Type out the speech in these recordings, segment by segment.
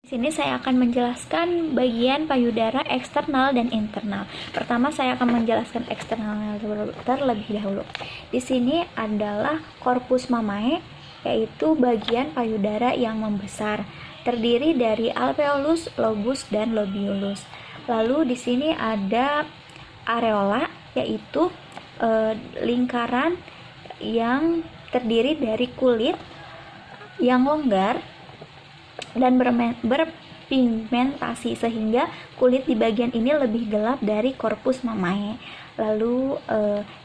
Di sini saya akan menjelaskan bagian payudara eksternal dan internal. Pertama saya akan menjelaskan eksternalnya terlebih dahulu. Di sini adalah corpus mamae, yaitu bagian payudara yang membesar, terdiri dari alveolus, lobus, dan lobulus. Lalu di sini ada areola, yaitu lingkaran yang terdiri dari kulit yang longgar dan berpigmentasi sehingga kulit di bagian ini lebih gelap dari corpus mamae. Lalu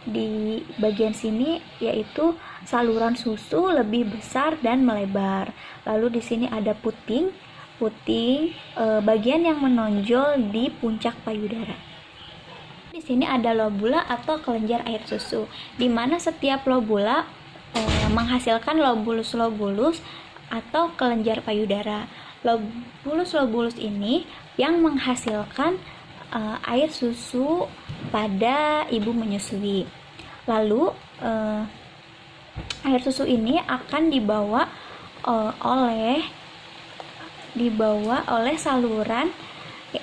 di bagian sini yaitu saluran susu lebih besar dan melebar. Lalu di sini ada puting bagian yang menonjol di puncak payudara. Di sini ada lobula atau kelenjar air susu, di mana setiap lobula menghasilkan lobulus atau kelenjar payudara. Lobulus ini yang menghasilkan air susu pada ibu menyusui. Lalu air susu ini akan dibawa oleh saluran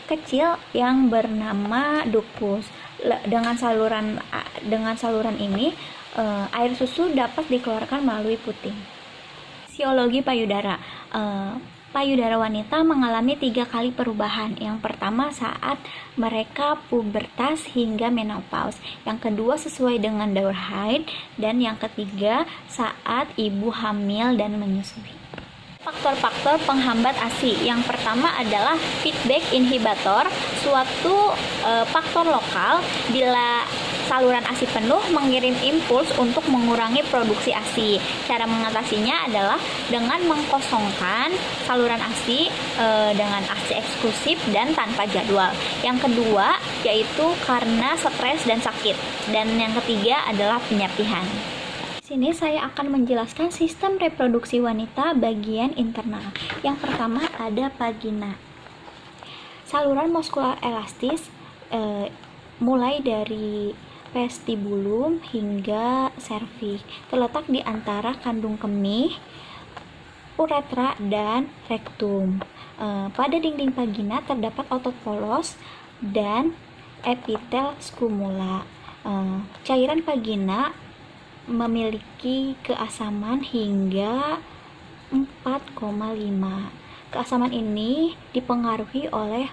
kecil yang bernama ductus. Dengan saluran ini air susu dapat dikeluarkan melalui puting. Fisiologi payudara. Payudara wanita mengalami 3 kali perubahan. Yang pertama saat mereka pubertas hingga menopause. Yang kedua sesuai dengan daur haid, dan yang ketiga saat ibu hamil dan menyusui. Faktor-faktor penghambat ASI. Yang pertama adalah feedback inhibitor, suatu faktor lokal bila saluran ASI penuh mengirim impuls untuk mengurangi produksi ASI. Cara mengatasinya adalah dengan mengkosongkan saluran ASI dengan ASI eksklusif dan tanpa jadwal. Yang kedua yaitu karena stres dan sakit. Dan yang ketiga adalah penyapihan. Di sini saya akan menjelaskan sistem reproduksi wanita bagian internal. Yang pertama ada vagina. Saluran muskular elastis mulai dari vestibulum hingga serviks, terletak di antara kandung kemih, uretra, dan rektum. Pada dinding vagina terdapat otot polos dan epitel skumula. Cairan vagina memiliki keasaman hingga 4,5. Keasaman ini dipengaruhi oleh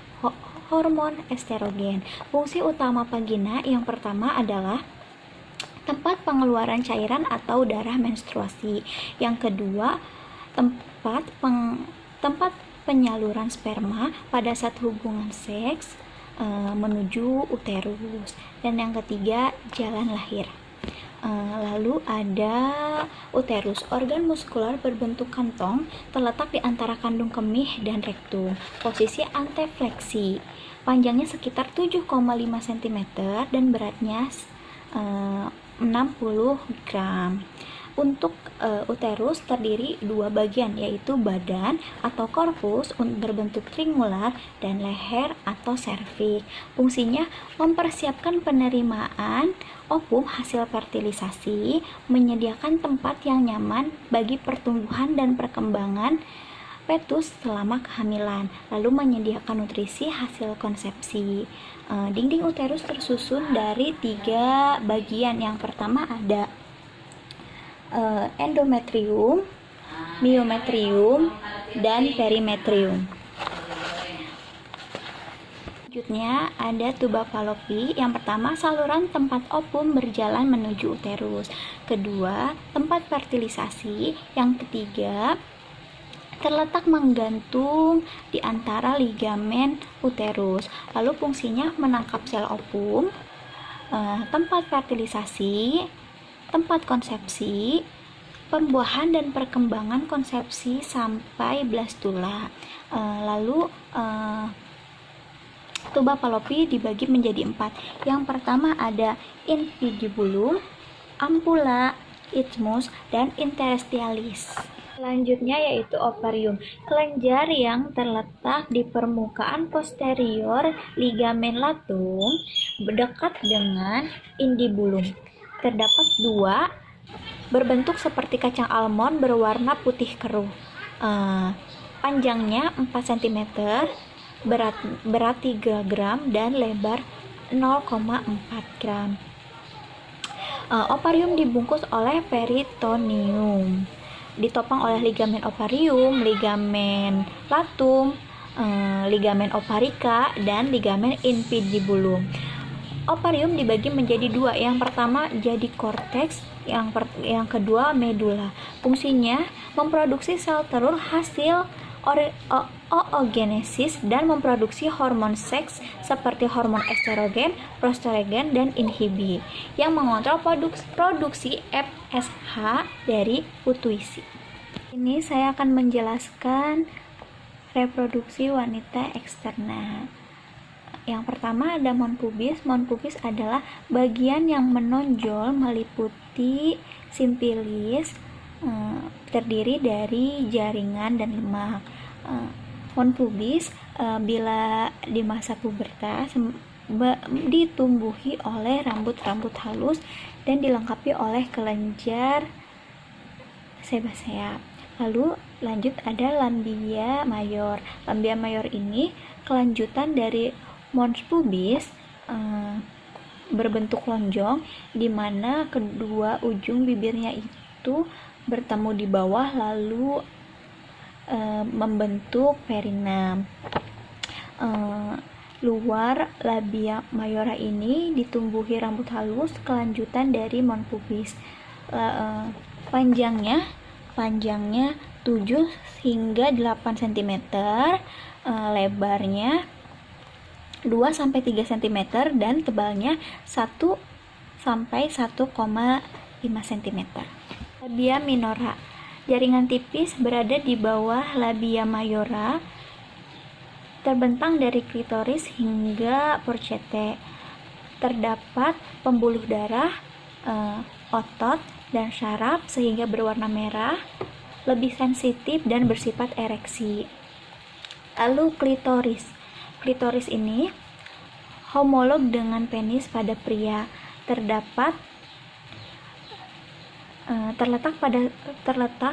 hormon estrogen. Fungsi utama vagina yang pertama adalah tempat pengeluaran cairan atau darah menstruasi. Yang kedua, tempat penyaluran sperma pada saat hubungan seks menuju uterus. Dan yang ketiga, jalan lahir. Lalu ada uterus, organ muskular berbentuk kantong terletak di antara kandung kemih dan rektum. Posisi antefleksi, panjangnya sekitar 7,5 cm dan beratnya 60 gram. Untuk uterus terdiri 2 bagian, yaitu badan atau korpus berbentuk triangular dan leher atau serviks. Fungsinya mempersiapkan penerimaan ovum hasil fertilisasi, menyediakan tempat yang nyaman bagi pertumbuhan dan perkembangan fetus selama kehamilan, lalu menyediakan nutrisi hasil konsepsi. Dinding uterus tersusun dari 3 bagian. Yang pertama ada endometrium, myometrium, dan perimetrium. Selanjutnya ada tuba Fallopi. Yang pertama, saluran tempat ovum berjalan menuju uterus. Kedua, tempat fertilisasi. Yang ketiga, terletak menggantung di antara ligamen uterus. Lalu fungsinya menangkap sel ovum, tempat fertilisasi, tempat konsepsi, pembuahan dan perkembangan konsepsi sampai blastula. Lalu tuba Fallopi dibagi menjadi 4. Yang pertama ada infundibulum, ampulla, isthmus, dan interstitialis. Selanjutnya yaitu ovarium, kelenjar yang terletak di permukaan posterior ligamen latum dekat dengan indibulum. Terdapat 2, berbentuk seperti kacang almond berwarna putih keruh. Panjangnya 4 cm, berat 3 gram, dan lebar 0,4 gram. Ovarium dibungkus oleh peritoneum, ditopang oleh ligamen ovarium, ligamen latum, ligamen ovarica, dan ligamen infundibulum. Ovarium dibagi menjadi dua. Yang pertama jadi korteks, yang kedua medula. Fungsinya memproduksi sel telur hasil oogenesis dan memproduksi hormon seks seperti hormon estrogen, progesterone, dan inhibi yang mengontrol produksi FSH dari utuisi. Ini saya akan menjelaskan reproduksi wanita eksterna. Yang pertama ada mon pubis. Mon pubis adalah bagian yang menonjol meliputi simpilis, terdiri dari jaringan dan lemak. Mon pubis bila di masa pubertas ditumbuhi oleh rambut-rambut halus dan dilengkapi oleh kelenjar sebasea. Lalu lanjut ada lambia mayor. Lambia mayor ini kelanjutan dari mons pubis, berbentuk lonjong di mana kedua ujung bibirnya itu bertemu di bawah lalu membentuk perineum. Luar labia mayora ini ditumbuhi rambut halus kelanjutan dari mons pubis. Panjangnya 7 hingga 8 cm, lebarnya 2-3 cm, dan tebalnya 1-1,5 cm. Labia minora. Jaringan tipis berada di bawah labia mayora, terbentang dari klitoris hingga porchete. Terdapat pembuluh darah, otot, dan syaraf sehingga berwarna merah, lebih sensitif dan bersifat ereksi. Lalu klitoris. Klitoris ini homolog dengan penis pada pria. Terletak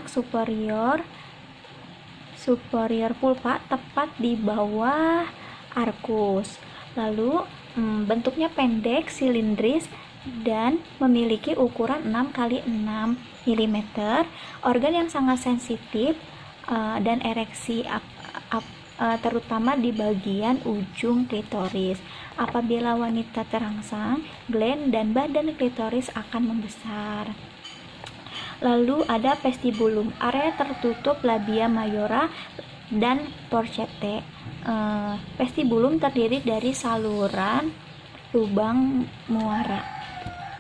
superior pulpa tepat di bawah arkus. Lalu bentuknya pendek, silindris, dan memiliki ukuran 6x6 mm. Organ yang sangat sensitif dan ereksi terutama di bagian ujung klitoris. Apabila wanita terangsang, gland dan badan klitoris akan membesar. Lalu ada vestibulum, area tertutup labia mayora dan porchete. Vestibulum terdiri dari saluran lubang muara.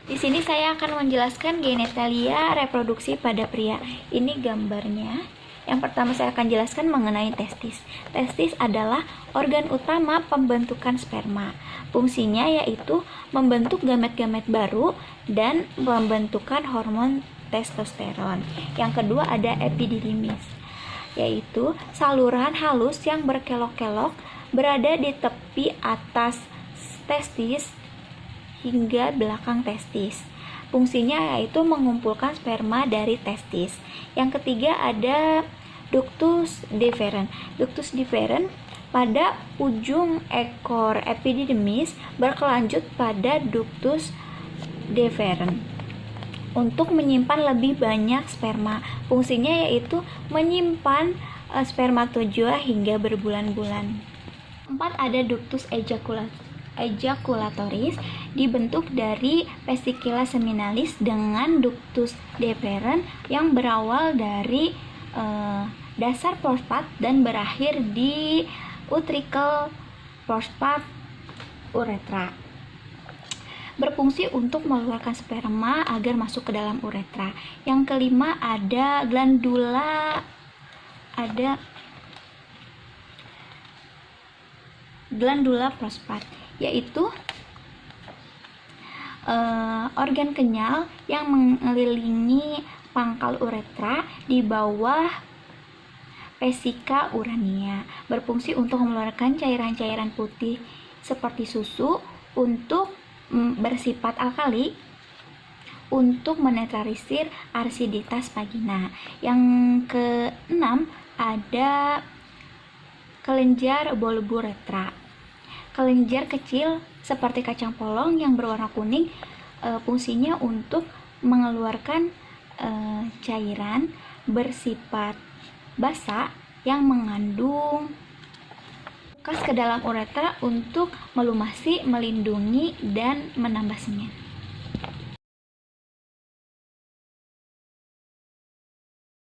Di sini saya akan menjelaskan genitalia reproduksi pada pria. Ini gambarnya. Yang pertama saya akan jelaskan mengenai testis. Testis adalah organ utama pembentukan sperma. Fungsinya yaitu membentuk gamet-gamet baru dan pembentukan hormon testosteron. Yang kedua ada epididymis, yaitu saluran halus yang berkelok-kelok berada di tepi atas testis hingga belakang testis. Fungsinya yaitu mengumpulkan sperma dari testis. Yang ketiga ada ductus deferens. Ductus deferens pada ujung ekor epididymis berkelanjut pada ductus deferens untuk menyimpan lebih banyak sperma. Fungsinya yaitu menyimpan spermatozoa hingga berbulan-bulan. 4 ada ductus ejaculatoris, dibentuk dari vesicula seminalis dengan ductus deferens yang berawal dari dasar prostat dan berakhir di utricle prostat uretra. Berfungsi untuk mengeluarkan sperma agar masuk ke dalam uretra. Yang kelima ada glandula prostat, yaitu organ kenyal yang mengelilingi pangkal uretra di bawah vesika urania. Berfungsi untuk mengeluarkan cairan-cairan putih seperti susu, untuk bersifat alkali, untuk menetralisir arsiditas vagina. Yang keenam ada kelenjar bulboretra. Kelenjar kecil seperti kacang polong yang berwarna kuning, fungsinya untuk mengeluarkan cairan bersifat basa yang mengandung gas ke dalam uretra untuk melumasi, melindungi, dan menambah semen.